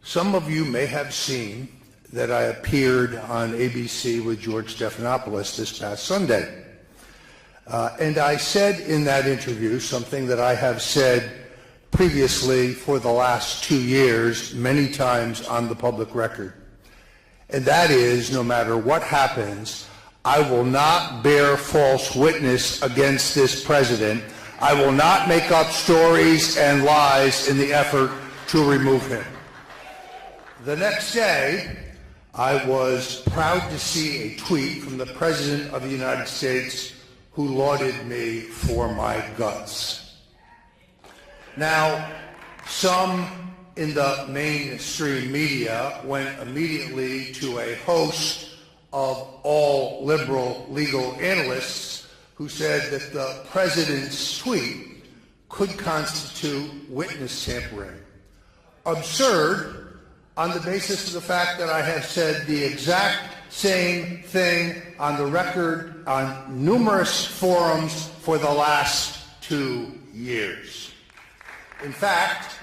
Some of you may have seen that I appeared on ABC with George Stephanopoulos this past Sunday. And I said in that interview something that I have said previously for the last 2 years, many times on the public record. And that is, no matter what happens, I will not bear false witness against this president. I will not make up stories and lies in the effort to remove him. The next day, I was proud to see a tweet from the President of the United States who lauded me for my guts. Now, some in the mainstream media went immediately to a host of all liberal legal analysts who said that the president's tweet could constitute witness tampering. Absurd on the basis of the fact that I have said the exact same thing on the record on numerous forums for the last 2 years. In fact,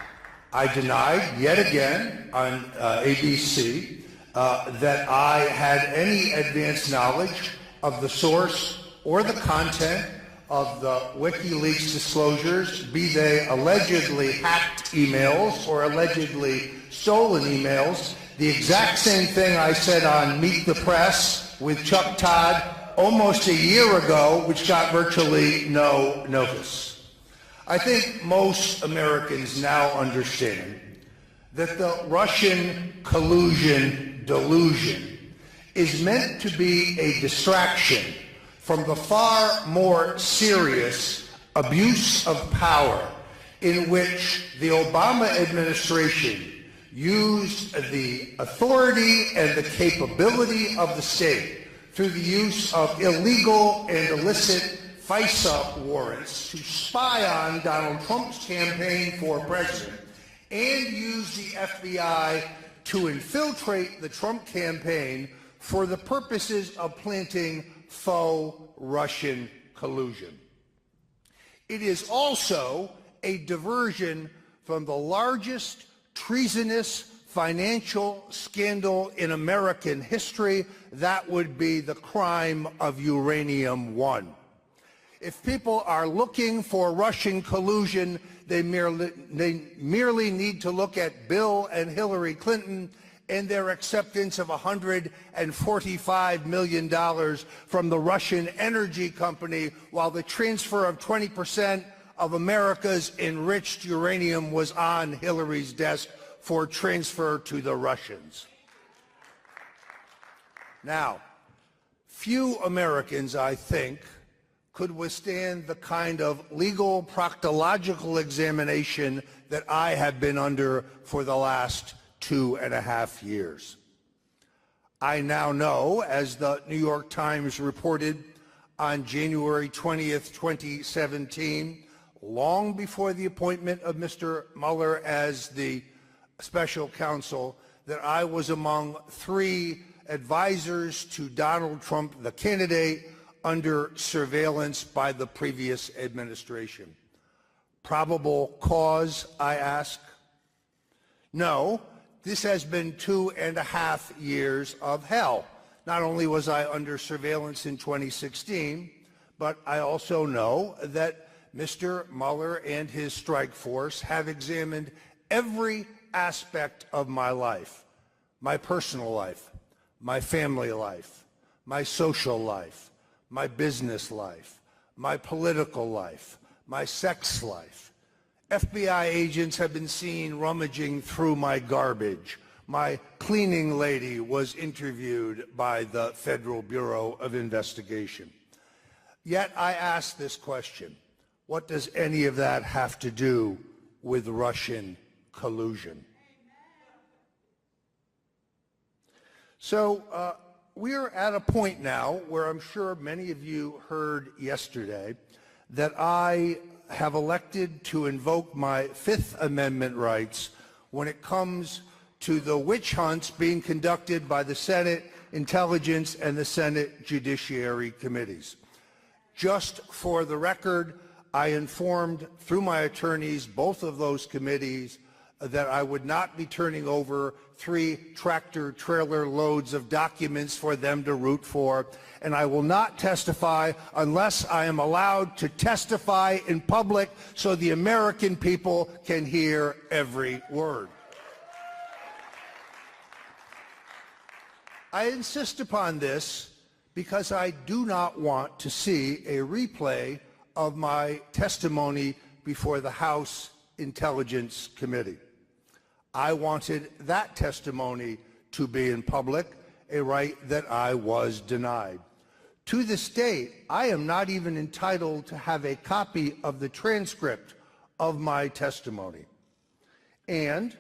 I denied yet again on ABC that I had any advanced knowledge of the source or the content of the WikiLeaks disclosures, be they allegedly hacked emails or allegedly stolen emails. The exact same thing I said on Meet the Press with Chuck Todd almost a year ago, which got virtually no notice. I think most Americans now understand that the Russian collusion delusion is meant to be a distraction from the far more serious abuse of power in which the Obama administration used the authority and the capability of the state through the use of illegal and illicit FISA warrants to spy on Donald Trump's campaign for president and use the FBI to infiltrate the Trump campaign for the purposes of planting faux Russian collusion. It is also a diversion from the largest treasonous financial scandal in American history. That would be the crime of Uranium One. If people are looking for Russian collusion, they merely need to look at Bill and Hillary Clinton and their acceptance of $145 million from the Russian energy company, while the transfer of 20% of America's enriched uranium was on Hillary's desk for transfer to the Russians. Now, few Americans, I think, could withstand the kind of legal proctological examination that I have been under for the last 2.5 years. I now know, as the New York Times reported on January 20th, 2017, long before the appointment of Mr. Mueller as the special counsel, that I was among 3 advisors to Donald Trump, the candidate, under surveillance by the previous administration. Probable cause, I ask? No, this has been 2.5 years of hell. Not only was I under surveillance in 2016, but I also know that Mr. Mueller and his strike force have examined every aspect of my life, my personal life, my family life, my social life, my business life, my political life, my sex life. FBI agents have been seen rummaging through my garbage. My cleaning lady was interviewed by the Federal Bureau of Investigation. Yet I ask this question: what does any of that have to do with Russian collusion? So we're at a point now where I'm sure many of you heard yesterday that I have elected to invoke my Fifth Amendment rights when it comes to the witch hunts being conducted by the Senate Intelligence and the Senate Judiciary Committees. Just for the record, I informed through my attorneys both of those committees that I would not be turning over 3 tractor-trailer loads of documents for them to root for, and I will not testify unless I am allowed to testify in public so the American people can hear every word. I insist upon this because I do not want to see a replay of my testimony before the House Intelligence Committee. I wanted that testimony to be in public, a right that I was denied. To this date, I am not even entitled to have a copy of the transcript of my testimony. And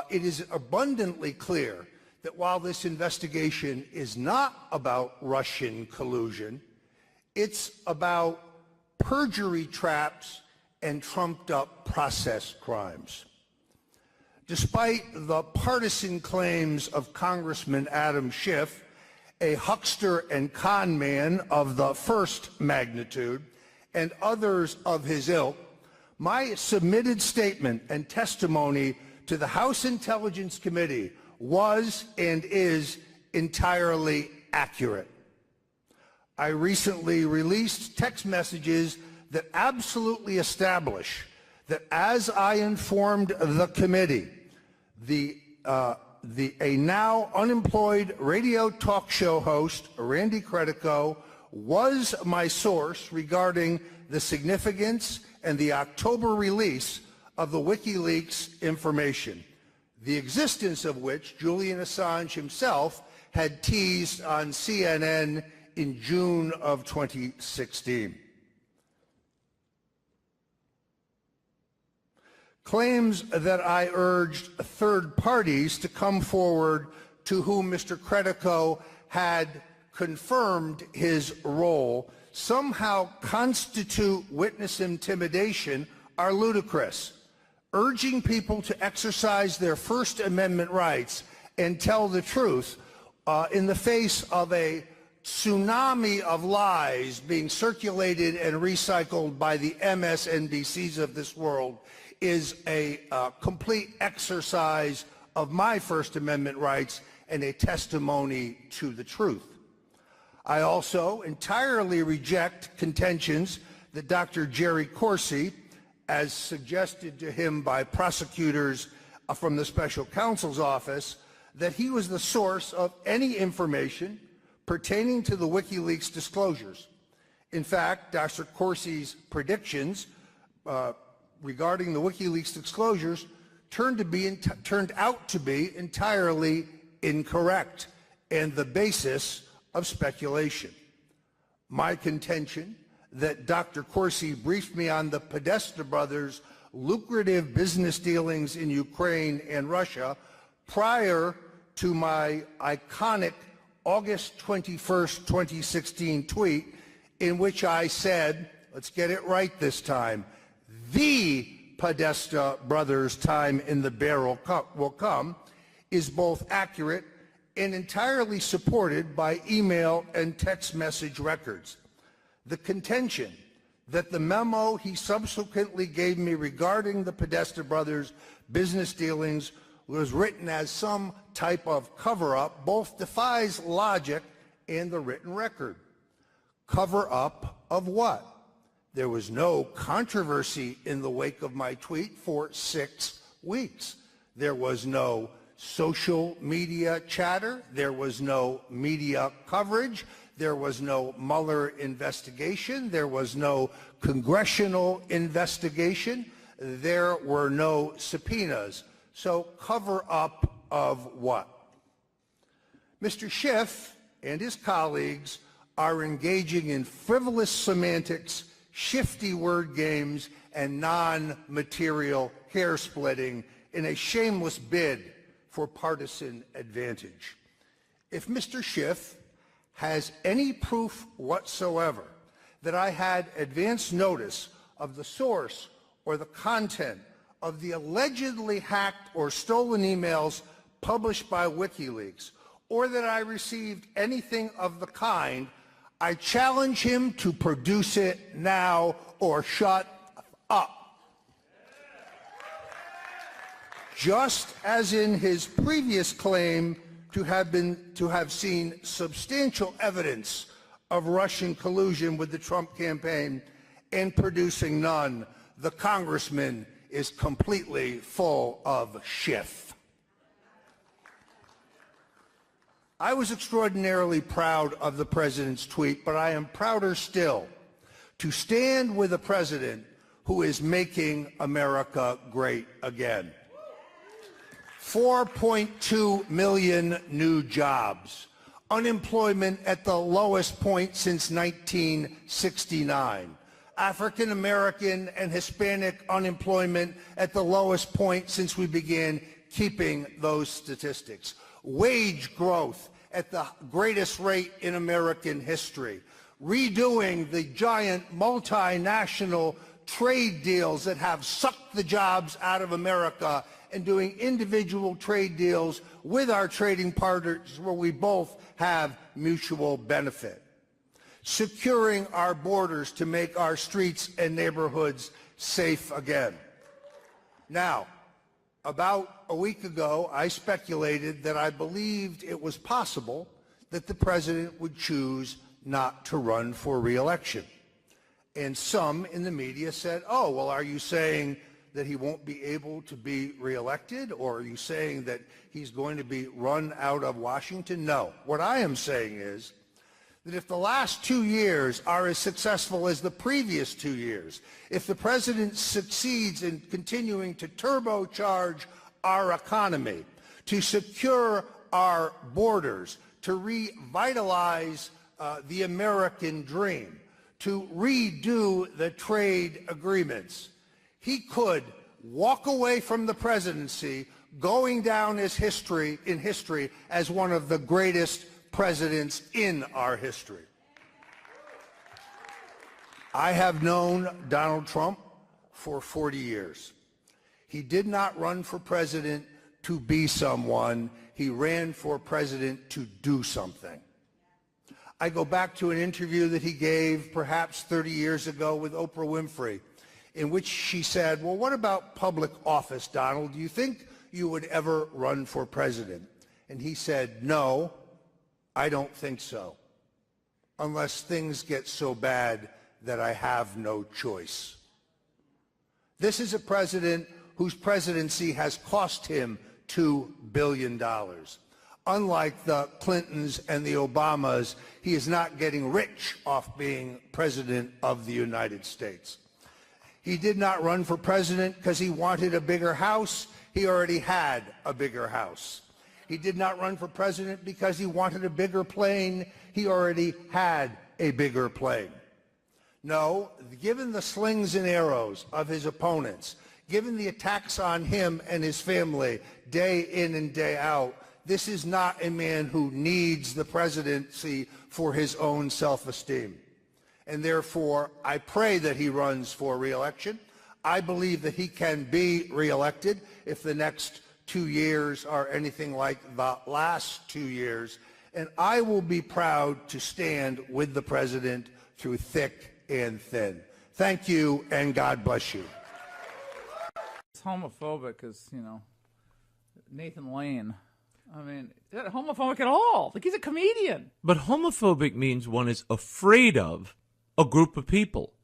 it is abundantly clear that while this investigation is not about Russian collusion, it's about perjury traps and trumped-up process crimes. Despite the partisan claims of Congressman Adam Schiff, a huckster and con man of the first magnitude, and others of his ilk, my submitted statement and testimony to the House Intelligence Committee was and is entirely accurate. I recently released text messages that absolutely establish that as I informed the committee, a now unemployed radio talk show host, Randy Credico, was my source regarding the significance and the October release of the WikiLeaks information, the existence of which Julian Assange himself had teased on CNN in June of 2016. Claims that I urged third parties to come forward to whom Mr. Credico had confirmed his role somehow constitute witness intimidation are ludicrous. Urging people to exercise their First Amendment rights and tell the truth in the face of a tsunami of lies being circulated and recycled by the MSNBCs of this world is a complete exercise of my First Amendment rights and a testimony to the truth. I also entirely reject contentions that Dr. Jerry Corsi, as suggested to him by prosecutors from the Special Counsel's Office, that he was the source of any information pertaining to the WikiLeaks disclosures. In fact, Dr. Corsi's predictions regarding the WikiLeaks disclosures turned out to be entirely incorrect and the basis of speculation. My contention that Dr. Corsi briefed me on the Podesta brothers' lucrative business dealings in Ukraine and Russia prior to my iconic August 21st, 2016 tweet in which I said, let's get it right this time, the Podesta brothers' time in the barrel will come, is both accurate and entirely supported by email and text message records. The contention that the memo he subsequently gave me regarding the Podesta brothers' business dealings was written as some type of cover-up both defies logic and the written record. Cover-up of what? There was no controversy in the wake of my tweet for 6 weeks. There was no social media chatter. There was no media coverage. There was no Mueller investigation. There was no congressional investigation. There were no subpoenas. So cover up of what? Mr. Schiff and his colleagues are engaging in frivolous semantics, shifty word games, and non-material hair splitting in a shameless bid for partisan advantage. If Mr. Schiff has any proof whatsoever that I had advance notice of the source or the content of the allegedly hacked or stolen emails published by WikiLeaks, or that I received anything of the kind, I challenge him to produce it now or shut up. just as in his previous claim to have seen substantial evidence of Russian collusion with the Trump campaign and producing none, the congressman is completely full of shit. I was extraordinarily proud of the president's tweet, but I am prouder still to stand with a president who is making America great again. 4.2 million new jobs. Unemployment at the lowest point since 1969. African American and Hispanic unemployment at the lowest point since we began keeping those statistics. Wage growth at the greatest rate in American history. Redoing the giant multinational trade deals that have sucked the jobs out of America and doing individual trade deals with our trading partners where we both have mutual benefit. Securing our borders to make our streets and neighborhoods safe again. Now, about a week ago, I speculated that I believed it was possible that the president would choose not to run for re-election. And some in the media said, oh, well, are you saying that he won't be able to be reelected, or are you saying that he's going to be run out of Washington? No. What I am saying is that if the last 2 years are as successful as the previous 2 years, if the president succeeds in continuing to turbocharge our economy, to secure our borders, to revitalize the American dream, to redo the trade agreements, he could walk away from the presidency going down in history as one of the greatest presidents in our history. I have known Donald Trump for 40 years. He did not run for president to be someone. He ran for president to do something. I go back to an interview that he gave perhaps 30 years ago with Oprah Winfrey, in which she said, well, what about public office, Donald? Do you think you would ever run for president? And he said, no, I don't think so, unless things get so bad that I have no choice. This is a president whose presidency has cost him $2 billion. Unlike the Clintons and the Obamas, he is not getting rich off being president of the United States. He did not run for president because he wanted a bigger house. He already had a bigger house. He did not run for president because he wanted a bigger plane. He already had a bigger plane. No, given the slings and arrows of his opponents, given the attacks on him and his family day in and day out, this is not a man who needs the presidency for his own self-esteem. And therefore, I pray that he runs for re-election. I believe that he can be re-elected if the next 2 years are anything like the last 2 years. And I will be proud to stand with the president through thick and thin. Thank you, and God bless you. It's homophobic as, Nathan Lane. I mean, is that homophobic at all? Like, he's a comedian. But homophobic means one is afraid of a group of people.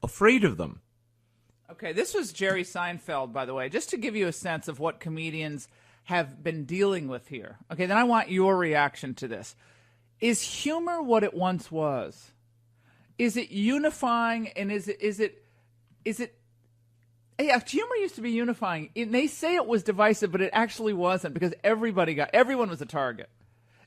Afraid of them. Okay, this was Jerry Seinfeld, by the way, just to give you a sense of what comedians have been dealing with here. Okay, then I want your reaction to this. Is humor what it once was? Is it unifying, and is it yeah, humor used to be unifying. They say it was divisive, but it actually wasn't, because everyone was a target.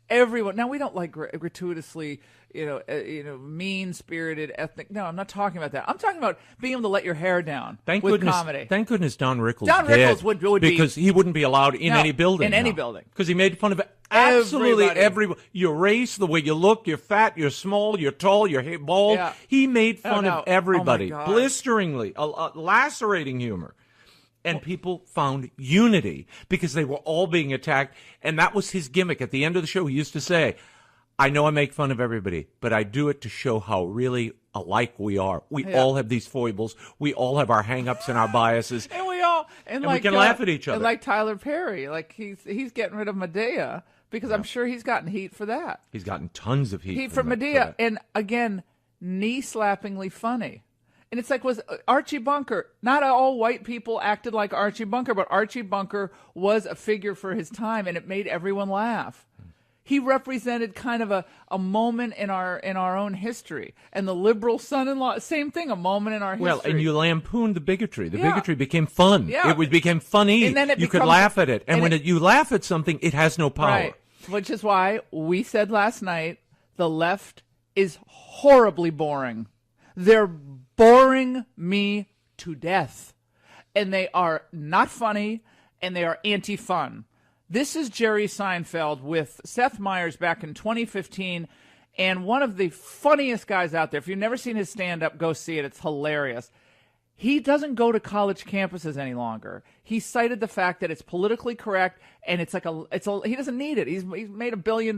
Everyone. Now, we don't like gratuitously, mean-spirited, ethnic. No, I'm not talking about that. I'm talking about being able to let your hair down with comedy. Thank goodness Don Rickles Rickles would be, because he wouldn't be allowed in any building. In any building. Because he made fun of absolutely everyone. Your race, the way you look, you're fat, you're small, you're tall, you're bald. Yeah. He made fun of everybody. Blisteringly, lacerating humor. And people found unity because they were all being attacked. And that was his gimmick. At the end of the show, he used to say, I know I make fun of everybody, but I do it to show how really alike we are. We all have these foibles. We all have our hang-ups and our biases. And we all And we can laugh at each other. And like Tyler Perry, like he's getting rid of Medea because I'm sure he's gotten heat for that. He's gotten tons of heat for Medea. And again, knee-slappingly funny. And it's like, was Archie Bunker, not all white people acted like Archie Bunker, but Archie Bunker was a figure for his time, and it made everyone laugh. He represented kind of a moment in our own history. And the liberal son-in-law, same thing, a moment in our history. Well, and you lampooned the bigotry. The bigotry became fun. Yeah. It became funny. And then you could laugh at it. And when you laugh at something, it has no power. Right. Which is why we said last night, the left is horribly boring. They're boring me to death. And they are not funny, and they are anti-fun. This is Jerry Seinfeld with Seth Meyers back in 2015, and one of the funniest guys out there. If you've never seen his stand-up, go see it. It's hilarious. He doesn't go to college campuses any longer. He cited the fact that it's politically correct, and he doesn't need it. He's made $1 billion.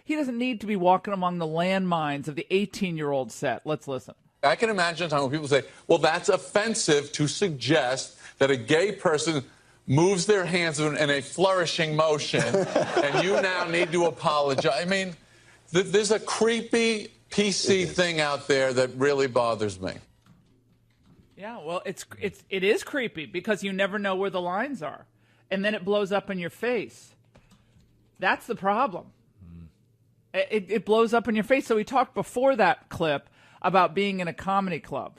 He doesn't need to be walking among the landmines of the 18-year-old set. Let's listen. I can imagine a time when people say, well, that's offensive to suggest that a gay person moves their hands in a flourishing motion, and you now need to apologize. I mean, there's a creepy PC thing out there that really bothers me. Yeah, well, it is creepy because you never know where the lines are, and then it blows up in your face. That's the problem. It blows up in your face. So we talked before that clip about being in a comedy club,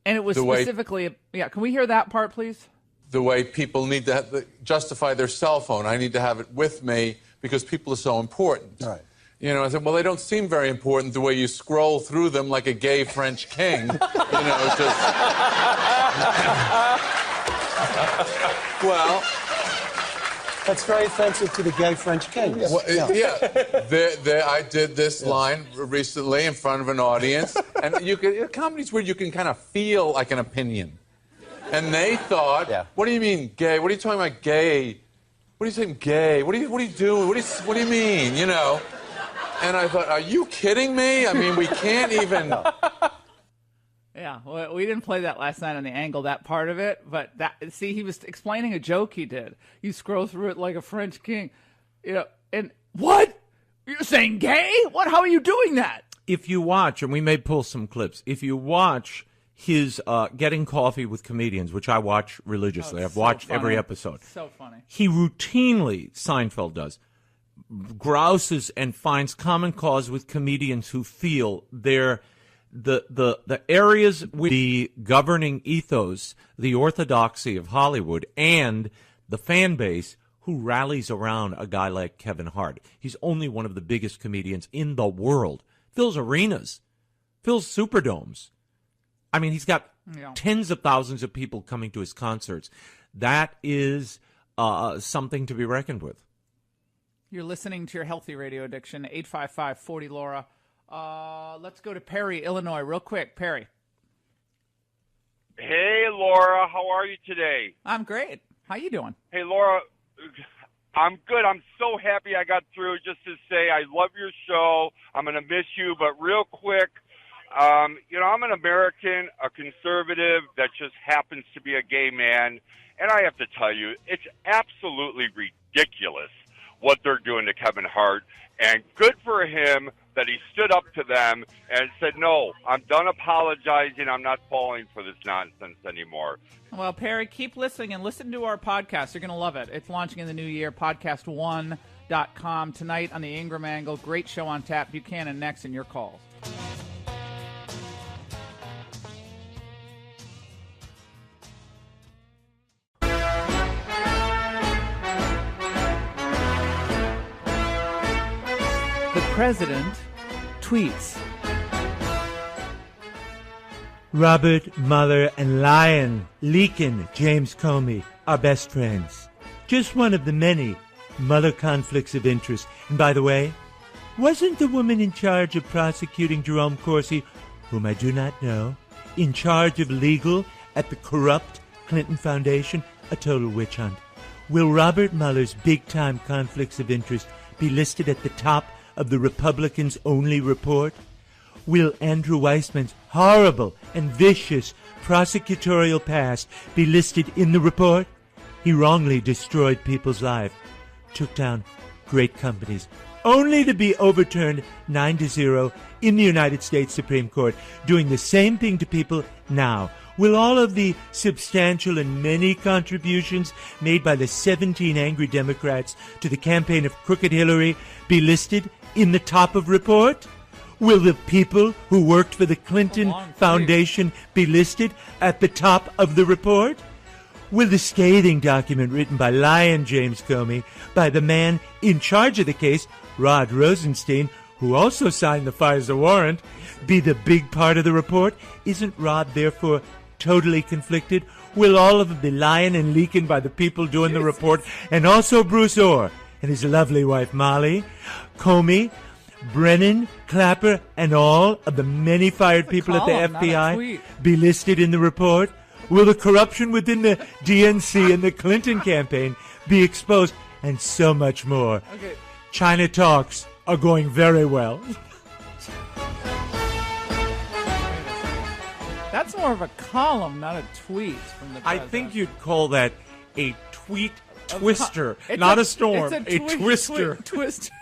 and it was specifically. Can we hear that part, please? The way people need to justify their cell phone. I need to have it with me because people are so important. Right. You know, I said, well, they don't seem very important the way you scroll through them like a gay French king. You know, just... well... That's very offensive to the gay French king. Well, I did this line recently in front of an audience, and comedy's where you can kind of feel like an opinion. And they thought, what do you mean gay? What are you talking about gay? What are you saying gay? What are you doing? What do you mean, you know? And I thought, are you kidding me? I mean, we can't even... Yeah, well, we didn't play that last night on the angle, that part of it, but he was explaining a joke he did. You scroll through it like a French king, you know, and what? You're saying gay? What? How are you doing that? If you watch, and we may pull some clips, if you watch his Getting Coffee with Comedians, which I watch religiously. I've watched every episode. So funny. He routinely, Seinfeld does, grouses and finds common cause with comedians who feel they're the areas with the governing ethos, the orthodoxy of Hollywood, and the fan base who rallies around a guy like Kevin Hart. He's only one of the biggest comedians in the world. Fills arenas, fills Superdomes. I mean, he's got tens of thousands of people coming to his concerts. That is something to be reckoned with. You're listening to your Healthy Radio Addiction, 855-40-LAURA. Let's go to Perry, Illinois, real quick. Perry. Hey, Laura. How are you today? I'm great. How you doing? Hey, Laura. I'm good. I'm so happy I got through. Just to say I love your show. I'm going to miss you. But real quick, you know, I'm an American, a conservative that just happens to be a gay man. And I have to tell you, it's absolutely ridiculous what they're doing to Kevin Hart. And good for him that he stood up to them and said, no, I'm done apologizing. I'm not falling for this nonsense anymore. Well, Perry, keep listening and listen to our podcast. You're going to love it. It's launching in the new year, podcast1.com tonight on the Ingram Angle. Great show on tap. Buchanan next in your calls. The president tweets. Robert Mueller and Lion Leakin James Comey are best friends. Just one of the many Mueller conflicts of interest. And by the way, wasn't the woman in charge of prosecuting Jerome Corsi, whom I do not know, in charge of legal at the corrupt Clinton Foundation? A total witch hunt. Will Robert Mueller's big-time conflicts of interest be listed at the top of the Republicans' only report? will Andrew Weissman's horrible and vicious prosecutorial past be listed in the report? He wrongly destroyed people's lives, took down great companies, only to be overturned 9-0 in the United States Supreme Court, doing the same thing to people now. Will all of the substantial and many contributions made by the 17 angry Democrats to the campaign of Crooked Hillary be listed in the top of report? Will the people who worked for the Clinton Foundation be listed at the top of the report? Will the scathing document written by Lion James Comey, by the man in charge of the case, Rod Rosenstein, who also signed the FISA warrant, be the big part of the report? Isn't Rod therefore totally conflicted? Will all of it be lying and leaking by the people doing the report, and also Bruce Orr and his lovely wife Molly, Comey, Brennan, Clapper, and all of the many fired people at the FBI be listed in the report? Will the corruption within the DNC and the Clinton campaign be exposed? And so much more. Okay. China talks are going very well. That's more of a column, not a tweet from the president. I think you'd call that a tweet twister, not a storm. It's a twister. Twister.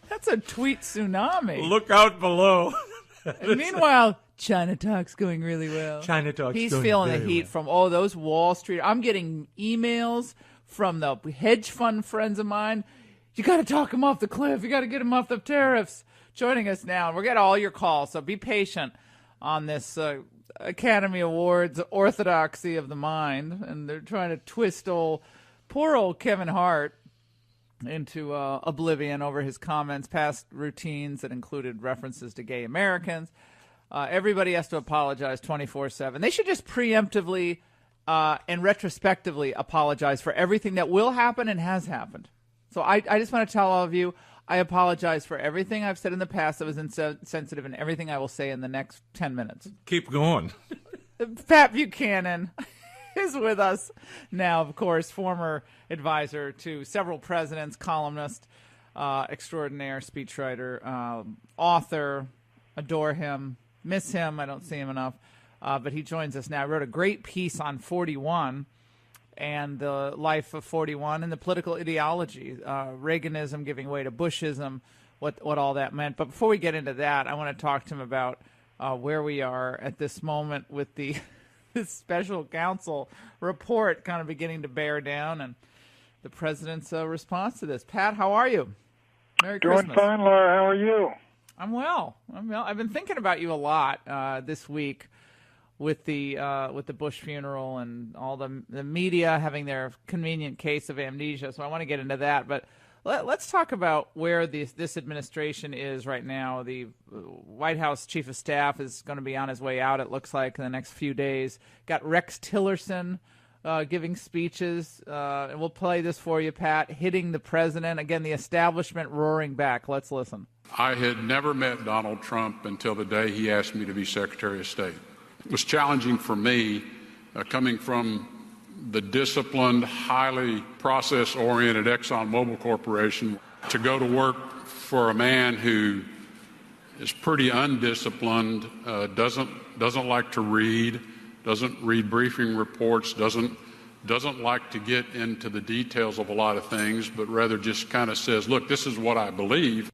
That's a tweet tsunami. Look out below. And meanwhile, China talk's going really well. China talk's He's going feeling very the heat well. from those Wall Street. I'm getting emails from the hedge fund friends of mine. You got to talk him off the cliff. You got to get him off the tariffs. Joining us now, we're getting all your calls, so be patient on this Academy Awards orthodoxy of the mind, and they're trying to twist poor old Kevin Hart into oblivion over his comments, past routines that included references to gay Americans. Everybody has to apologize 24/7. They should just preemptively and retrospectively apologize for everything that will happen and has happened. So I just want to tell all of you, I apologize for everything I've said in the past that was insensitive and everything I will say in the next 10 minutes. Keep going. Pat Buchanan is with us now, of course, former advisor to several presidents, columnist, extraordinaire, speechwriter, author, adore him, miss him, I don't see him enough, but he joins us now. I wrote a great piece on 41 and the life of 41 and the political ideology, Reaganism giving way to Bushism, what all that meant. But before we get into that, I want to talk to him about where we are at this moment with the this special counsel report kind of beginning to bear down and the president's response to this. Pat, how are you? Merry Christmas. Doing fine, Laura. How are you? I'm well. I've been thinking about you a lot this week with the Bush funeral and all the media having their convenient case of amnesia. So I want to get into that, but let's talk about where this administration is right now. The White House Chief of Staff is going to be on his way out, it looks like, in the next few days. Got Rex Tillerson giving speeches. And we'll play this for you, Pat, hitting the president. Again, the establishment roaring back. Let's listen. I had never met Donald Trump until the day he asked me to be Secretary of State. It was challenging for me, coming from the disciplined, highly process-oriented ExxonMobil Corporation, to go to work for a man who is pretty undisciplined, doesn't like to read, doesn't read briefing reports, doesn't like to get into the details of a lot of things, but rather just kind of says, look, this is what I believe.